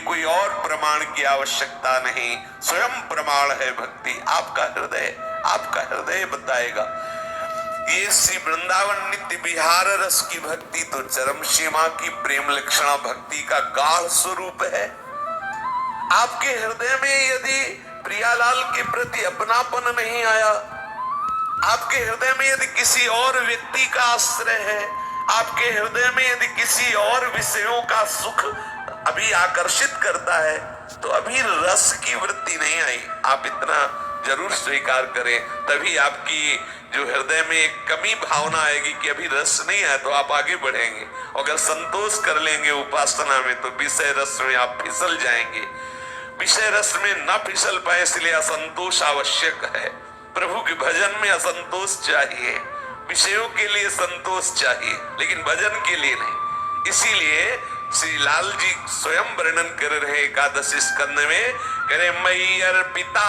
कोई और प्रमाण की आवश्यकता नहीं, स्वयं प्रमाण है भक्ति। आपका हृदय बताएगा। ये श्री वृंदावन नित्य विहार रस की भक्ति तो चरम सीमा की प्रेम लक्षणा भक्ति का गाढ़ स्वरूप है। आपके हृदय में यदि प्रियालाल के प्रति अपनापन नहीं आया, आपके हृदय में यदि किसी और व्यक्ति का आश्रय है, आपके हृदय में यदि किसी और विषयों का सुख अभी आकर्षित करता है, तो अभी रस की वृत्ति नहीं आई। आप इतना जरूर स्वीकार करें, तभी आपकी जो हृदय में एक कमी भावना आएगी कि अभी रस नहीं है, तो आप आगे बढ़ेंगे। अगर संतोष कर लेंगे उपासना में, तो विषय रस में आप फिसल जाएंगे। विषय रस में न फिसल पाए, इसलिए असंतोष आवश्यक है। प्रभु के भजन में असंतोष चाहिए, विषयों के लिए संतोष चाहिए, लेकिन भजन के लिए नहीं। इसीलिए श्री लाल जी स्वयं वर्णन कर रहे एकादशी स्कंद में, करे मयि अर्पिता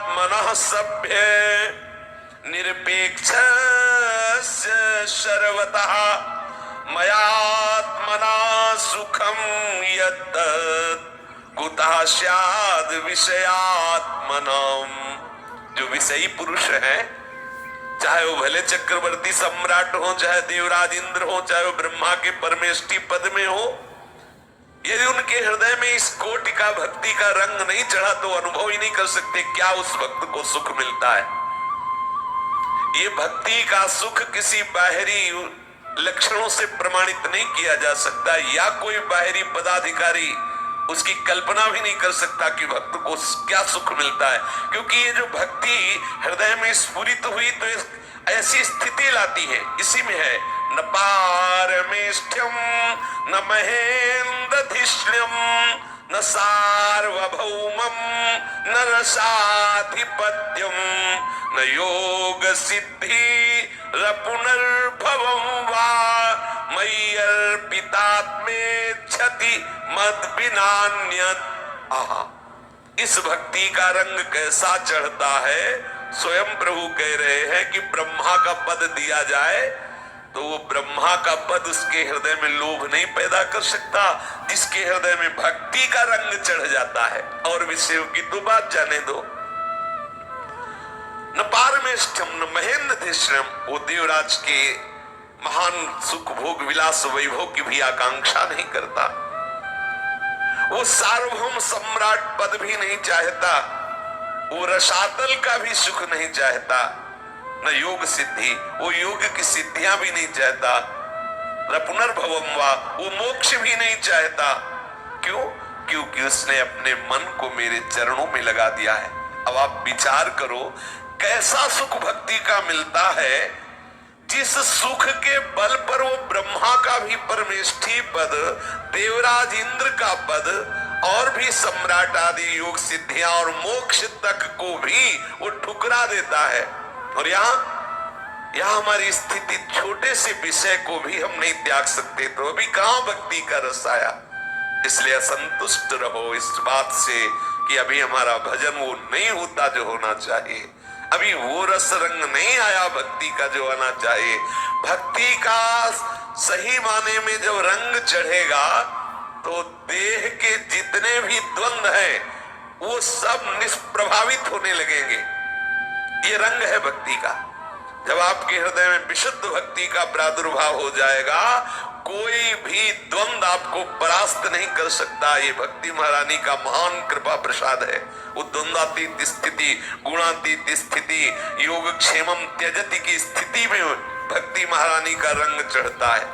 मनः सभ्य निरपेक्ष सर्वतः मयात्मना सुखम यत् कुतः स्याद् विषयात्मनम्। जो विषयी पुरुष है, चाहे वो भले चक्रवर्ती सम्राट हो, चाहे देवराज इंद्र हो, चाहे वो ब्रह्मा के परमेष्ठी पद में हो, यदि उनके हृदय में इस कोटि का भक्ति का रंग नहीं चढ़ा, तो अनुभव ही नहीं कर सकते क्या उस भक्त को सुख मिलता है। ये भक्ति का सुख किसी बाहरी लक्षणों से प्रमाणित नहीं किया जा सकता, या कोई बाहरी पदाधिकारी उसकी कल्पना भी नहीं कर सकता कि भक्त को क्या सुख मिलता है। क्योंकि ये जो भक्ति हृदय में स्फुरित हुई, तो ऐसी स्थिति लाती है। इसी में है, न पारमेष्ठ्यम न महेन्द्रधिष्ण्यम न सार्वभौमम न रसाधिपत्यम न योग सिद्धि पुनर्भवम वा मयि अर्पितात्मेच्छति मद विनान्यत्। आहा, इस भक्ति का रंग कैसा चढ़ता है। स्वयं प्रभु कह रहे हैं कि ब्रह्मा का पद दिया जाए, तो वो ब्रह्मा का पद उसके हृदय में लोभ नहीं पैदा कर सकता, जिसके हृदय में भक्ति का रंग चढ़ जाता है। और विषयों की तो बात जाने दो। न पारमेष्ठ्यम न महेन्द्रधिष्ण्यम, वो देवराज के महान सुख भोग विलास वैभव की भी आकांक्षा नहीं करता। वो सार्वभौम सम्राट पद भी नहीं चाहता, वो रसातल का भी सुख नहीं चाहता, न योग सिद्धि, वो योग की सिद्धियां भी नहीं चाहता, न पुनर्भवम वा, वो मोक्ष भी नहीं चाहता। क्यों? क्योंकि उसने अपने मन को मेरे चरणों में लगा दिया है। अब आप विचार करो, कैसा सुख भक्ति का मिलता है, जिस सुख के बल पर वो ब्रह्मा का भी परमेष्ठी पद, देवराज इंद्र का पद और भी सम्राट आदि योग सिद्धियां और मोक्ष तक को भी वो ठुकरा देता है। और यहाँ हमारी स्थिति, छोटे से विषय को भी हम नहीं त्याग सकते, तो अभी कहाँ भक्ति का रस आया। इसलिए असंतुष्ट रहो इस बात से कि अभी हमारा भजन वो नहीं होता जो होना चाहिए, अभी वो रस रंग नहीं आया भक्ति का जो आना चाहिए। भक्ति का सही माने में जब रंग चढ़ेगा, तो देह के जितने भी द्वंद्व हैं, वो सब निष्प्रभावित होने लगेंगे। ये रंग है भक्ति का। जब आपके हृदय में विशुद्ध भक्ति का प्रादुर्भाव हो जाएगा, कोई भी द्वंद आपको परास्त नहीं कर सकता। ये भक्ति महारानी का महान कृपा प्रसाद है। वो द्वंद्वातीत स्थिति, गुणातीत स्थिति, योग क्षेमम त्यजति की स्थिति में भक्ति महारानी का रंग चढ़ता है।